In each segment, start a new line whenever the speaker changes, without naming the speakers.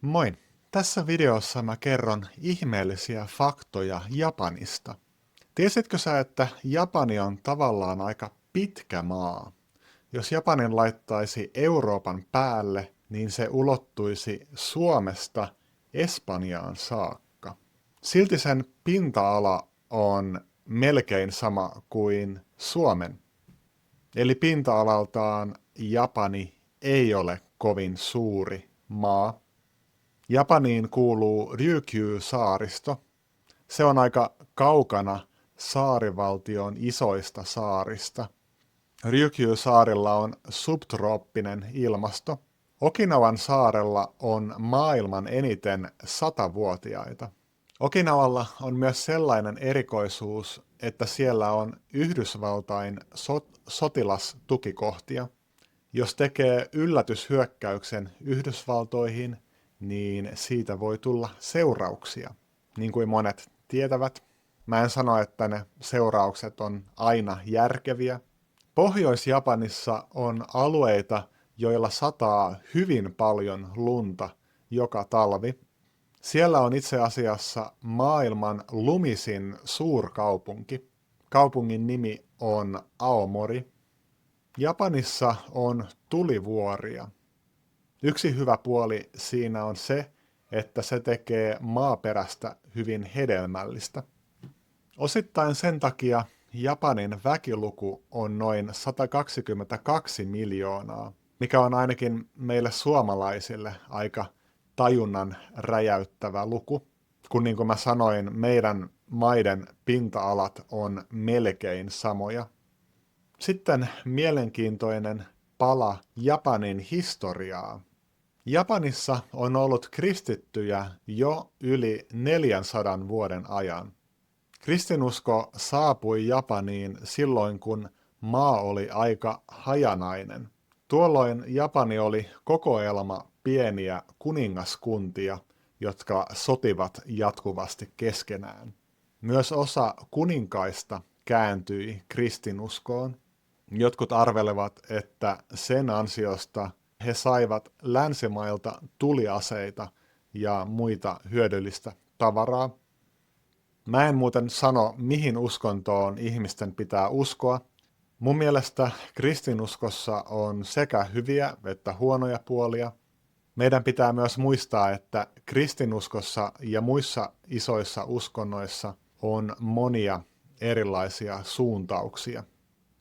Moi! Tässä videossa mä kerron ihmeellisiä faktoja Japanista. Tiesitkö sä, että Japani on tavallaan aika pitkä maa? Jos Japanin laittaisi Euroopan päälle, niin se ulottuisi Suomesta Espanjaan saakka. Silti sen pinta-ala on melkein sama kuin Suomen. Eli pinta-alaltaan Japani ei ole kovin suuri maa. Japaniin kuuluu Ryukyu-saaristo. Se on aika kaukana saarivaltion isoista saarista. Ryukyu-saarilla on subtrooppinen ilmasto. Okinawan saarella on maailman eniten 100-vuotiaita. Okinawalla on myös sellainen erikoisuus, että siellä on Yhdysvaltain sotilastukikohtia. Jos tekee yllätyshyökkäyksen Yhdysvaltoihin, niin siitä voi tulla seurauksia. Niin kuin monet tietävät, mä en sano, että ne seuraukset on aina järkeviä. Pohjois-Japanissa on alueita, joilla sataa hyvin paljon lunta joka talvi. Siellä on itse asiassa maailman lumisin suurkaupunki. Kaupungin nimi on Aomori. Japanissa on tulivuoria. Yksi hyvä puoli siinä on se, että se tekee maaperästä hyvin hedelmällistä. Osittain sen takia Japanin väkiluku on noin 122 miljoonaa, mikä on ainakin meille suomalaisille aika tajunnan räjäyttävä luku, kun niin kuin mä sanoin, meidän maiden pinta-alat on melkein samoja. Sitten mielenkiintoinen pala Japanin historiaa. Japanissa on ollut kristittyjä jo yli 400 vuoden ajan. Kristinusko saapui Japaniin silloin, kun maa oli aika hajanainen. Tuolloin Japani oli kokoelma pieniä kuningaskuntia, jotka sotivat jatkuvasti keskenään. Myös osa kuninkaista kääntyi kristinuskoon. Jotkut arvelevat, että sen ansiosta he saivat länsimailta tuliaseita ja muita hyödyllistä tavaraa. Mä en muuten sano, mihin uskontoon ihmisten pitää uskoa. Mun mielestä kristinuskossa on sekä hyviä että huonoja puolia. Meidän pitää myös muistaa, että kristinuskossa ja muissa isoissa uskonnoissa on monia erilaisia suuntauksia.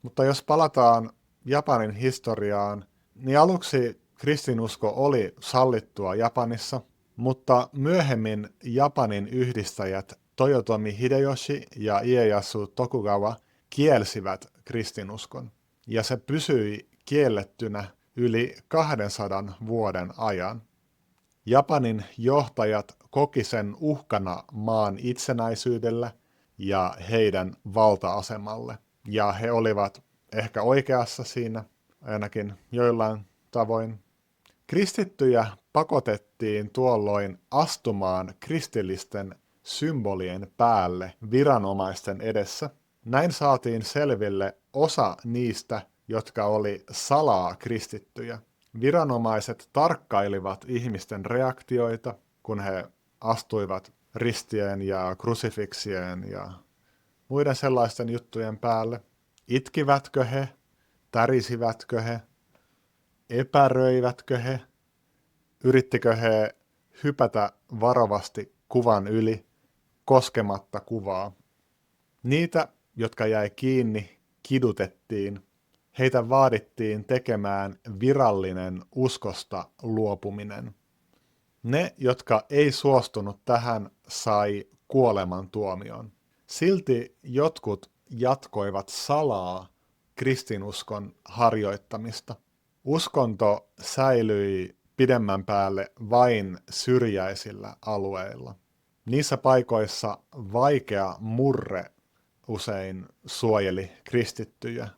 Mutta jos palataan Japanin historiaan, niin aluksi kristinusko oli sallittua Japanissa, mutta myöhemmin Japanin yhdistäjät Toyotomi Hideyoshi ja Ieyasu Tokugawa kielsivät kristinuskon, ja se pysyi kiellettynä yli 200 vuoden ajan. Japanin johtajat koki sen uhkana maan itsenäisyydelle ja heidän valta-asemalle. Ja he olivat ehkä oikeassa siinä, ainakin joillain tavoin. Kristittyjä pakotettiin tuolloin astumaan kristillisten symbolien päälle viranomaisten edessä. Näin saatiin selville osa niistä, jotka oli salaa kristittyjä. Viranomaiset tarkkailivat ihmisten reaktioita, kun he astuivat ristien ja krusifiksien ja muiden sellaisten juttujen päälle. Itkivätkö he? Tärisivätkö he? Epäröivätkö he? Yrittikö he hypätä varovasti kuvan yli, koskematta kuvaa? Niitä, jotka jäi kiinni, kidutettiin. Heitä vaadittiin tekemään virallinen uskosta luopuminen. Ne, jotka ei suostunut tähän, sai kuolemantuomion. Silti jotkut jatkoivat salaa kristinuskon harjoittamista. Uskonto säilyi pidemmän päälle vain syrjäisillä alueilla. Niissä paikoissa vaikea murre usein suojeli kristittyjä.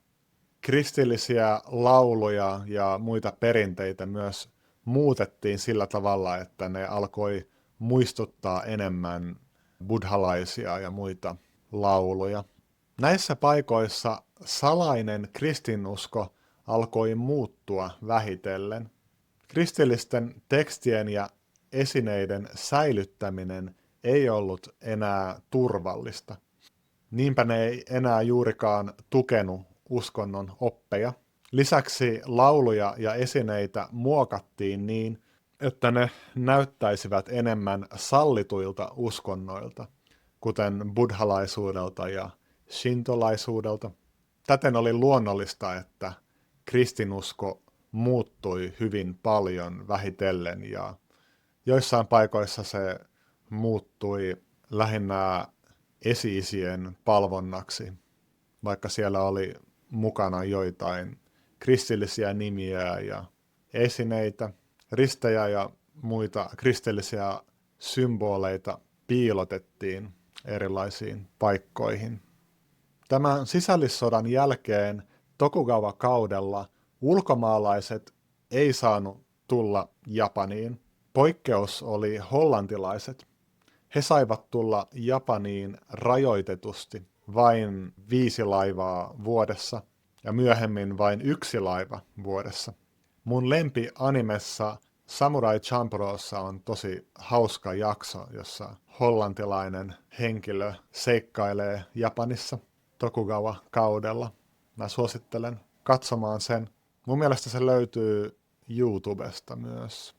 Kristillisiä lauluja ja muita perinteitä myös muutettiin sillä tavalla, että ne alkoi muistuttaa enemmän buddhalaisia ja muita lauluja. Näissä paikoissa salainen kristinusko alkoi muuttua vähitellen. Kristillisten tekstien ja esineiden säilyttäminen ei ollut enää turvallista. Niinpä ne ei enää juurikaan tukenut uskonnon oppeja. Lisäksi lauluja ja esineitä muokattiin niin, että ne näyttäisivät enemmän sallituilta uskonnoilta, kuten buddhalaisuudelta ja shintolaisuudelta. Täten oli luonnollista, että kristinusko muuttui hyvin paljon vähitellen ja joissain paikoissa se muuttui lähinnä esi-isien palvonnaksi, vaikka siellä oli mukana joitain kristillisiä nimiä ja esineitä, ristejä ja muita kristillisiä symboleita piilotettiin erilaisiin paikkoihin. Tämän sisällissodan jälkeen Tokugawa-kaudella ulkomaalaiset ei saanut tulla Japaniin. Poikkeus oli hollantilaiset. He saivat tulla Japaniin rajoitetusti vain 5 laivaa vuodessa ja myöhemmin vain 1 laiva vuodessa. Mun lempi animessa Samurai Champloossa on tosi hauska jakso, jossa hollantilainen henkilö seikkailee Japanissa Tokugawa-kaudella. Mä suosittelen katsomaan sen. Mun mielestä se löytyy YouTubesta myös.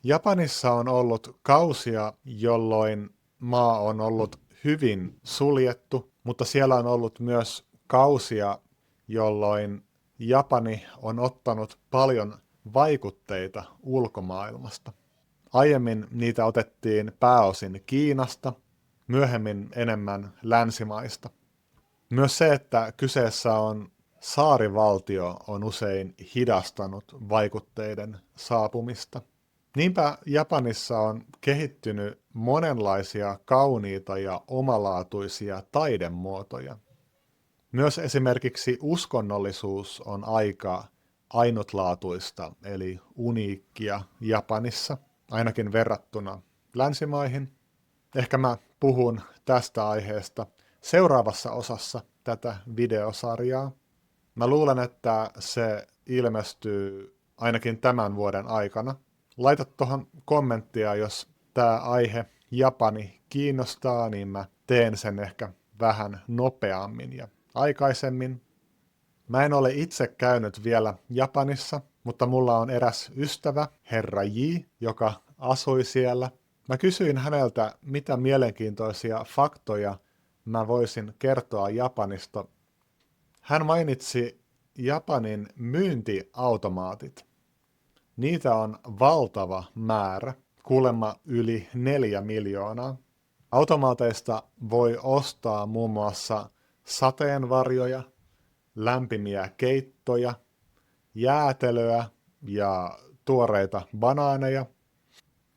Japanissa on ollut kausia, jolloin maa on ollut hyvin suljettu, mutta siellä on ollut myös kausia, jolloin Japani on ottanut paljon vaikutteita ulkomaailmasta. Aiemmin niitä otettiin pääosin Kiinasta, myöhemmin enemmän länsimaista. Myös se, että kyseessä on saarivaltio, on usein hidastanut vaikutteiden saapumista. Niinpä Japanissa on kehittynyt monenlaisia kauniita ja omalaatuisia taidemuotoja. Myös esimerkiksi uskonnollisuus on aika ainutlaatuista, eli uniikkia Japanissa, ainakin verrattuna länsimaihin. Ehkä mä puhun tästä aiheesta seuraavassa osassa tätä videosarjaa. Mä luulen, että se ilmestyy ainakin tämän vuoden aikana. Laita tuohon kommenttia, jos tämä aihe Japani kiinnostaa, niin mä teen sen ehkä vähän nopeammin ja aikaisemmin. Mä en ole itse käynyt vielä Japanissa, mutta mulla on eräs ystävä, herra J, joka asui siellä. Mä kysyin häneltä, mitä mielenkiintoisia faktoja mä voisin kertoa Japanista. Hän mainitsi Japanin myyntiautomaatit. Niitä on valtava määrä, kuulemma yli 4 miljoonaa. Automaateista voi ostaa muun muassa sateenvarjoja, lämpimiä keittoja, jäätelöä ja tuoreita banaaneja.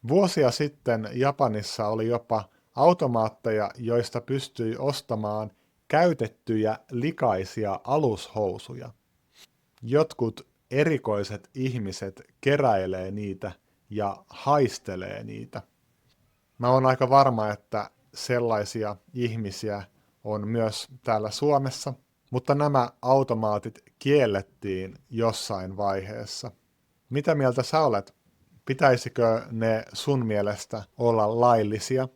Vuosia sitten Japanissa oli jopa automaatteja, joista pystyi ostamaan käytettyjä likaisia alushousuja. Jotkut erikoiset ihmiset keräilee niitä ja haistelee niitä. Mä oon aika varma, että sellaisia ihmisiä on myös täällä Suomessa, mutta nämä automaatit kiellettiin jossain vaiheessa. Mitä mieltä sä olet? Pitäisikö ne sun mielestä olla laillisia?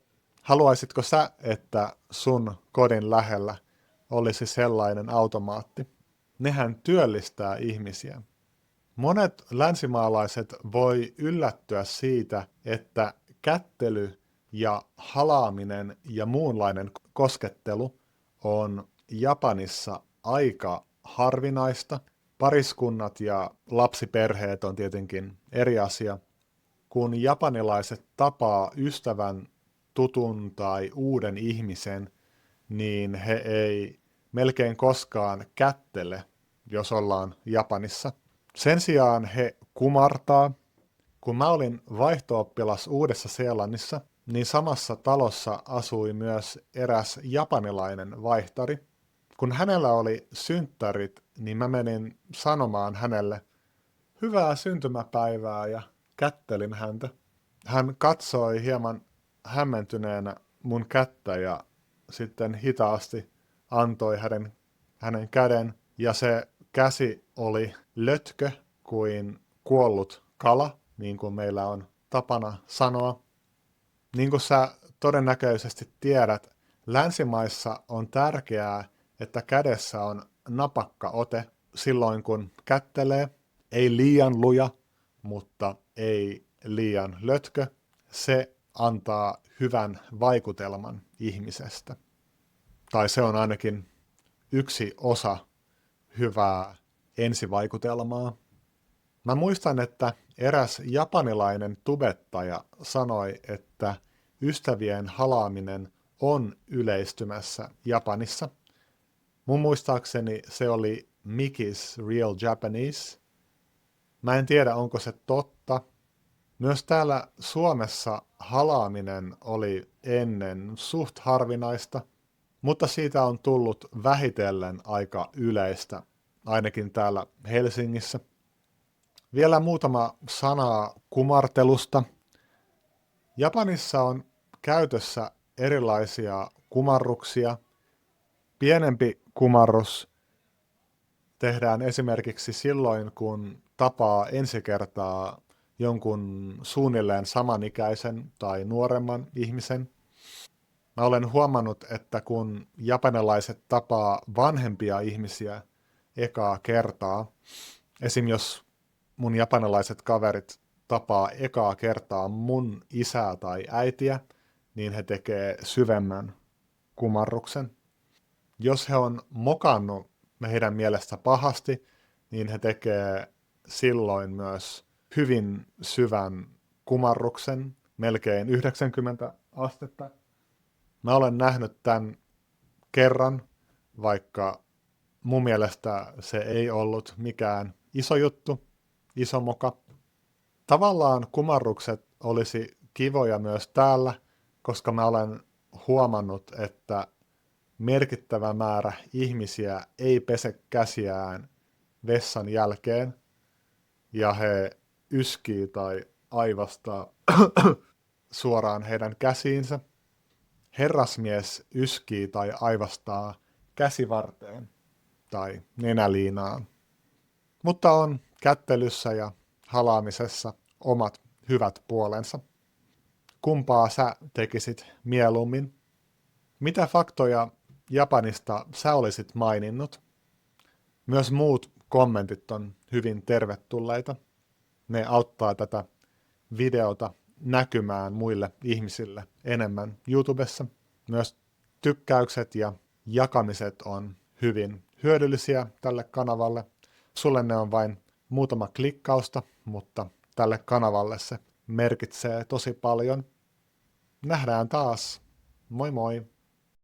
Haluaisitko sä, että sun kodin lähellä olisi sellainen automaatti? Nehän työllistää ihmisiä. Monet länsimaalaiset voi yllättyä siitä, että kättely ja halaaminen ja muunlainen koskettelu on Japanissa aika harvinaista. Pariskunnat ja lapsiperheet on tietenkin eri asia. Kun japanilaiset tapaa ystävän, tutun tai uuden ihmisen, niin he ei melkein koskaan kättele, jos ollaan Japanissa. Sen sijaan he kumartaa. Kun mä olin vaihto-oppilas Uudessa-Seelannissa, niin samassa talossa asui myös eräs japanilainen vaihtari. Kun hänellä oli synttärit, niin mä menin sanomaan hänelle hyvää syntymäpäivää ja kättelin häntä. Hän katsoi hieman hämmentyneenä mun kättä ja sitten hitaasti antoi hänen käden. Ja se käsi oli lötkö kuin kuollut kala, niin kuin meillä on tapana sanoa. Niin kuin sä todennäköisesti tiedät, länsimaissa on tärkeää, että kädessä on napakka ote silloin, kun kättelee. Ei liian luja, mutta ei liian lötkö. Se antaa hyvän vaikutelman ihmisestä. Tai se on ainakin yksi osa hyvää ensivaikutelmaa. Mä muistan, että eräs japanilainen tubettaja sanoi, että ystävien halaaminen on yleistymässä Japanissa. Mun muistaakseni se oli Miki's Real Japanese. Mä en tiedä, onko se totta. Myös täällä Suomessa halaaminen oli ennen suht harvinaista, mutta siitä on tullut vähitellen aika yleistä, ainakin täällä Helsingissä. Vielä muutama sana kumartelusta. Japanissa on käytössä erilaisia kumarruksia. Pienempi kumarrus tehdään esimerkiksi silloin, kun tapaa ensi kertaa jonkun suunnilleen samanikäisen tai nuoremman ihmisen. Mä olen huomannut, että kun japanilaiset tapaa vanhempia ihmisiä ekaa kertaa, esim. Jos mun japanilaiset kaverit tapaa ekaa kertaa mun isää tai äitiä, niin he tekee syvemmän kumarruksen. Jos he on mokannut heidän mielestä pahasti, niin he tekee silloin myös hyvin syvän kumarruksen, melkein 90 astetta. Mä olen nähnyt tämän kerran, vaikka mun mielestä se ei ollut mikään iso juttu, iso moka. Tavallaan kumarrukset olisi kivoja myös täällä, koska mä olen huomannut, että merkittävä määrä ihmisiä ei pese käsiään vessan jälkeen, ja he yskii tai aivastaa suoraan heidän käsiinsä. Herrasmies yskii tai aivastaa käsivarteen tai nenäliinaan. Mutta on kättelyssä ja halaamisessa omat hyvät puolensa. Kumpaa sä tekisit mieluummin? Mitä faktoja Japanista sä olisit maininnut? Myös muut kommentit on hyvin tervetulleita. Ne auttaa tätä videota näkymään muille ihmisille enemmän YouTubessa. Myös tykkäykset ja jakamiset on hyvin hyödyllisiä tälle kanavalle. Sulle ne on vain muutama klikkausta, mutta tälle kanavalle se merkitsee tosi paljon. Nähdään taas. Moi moi!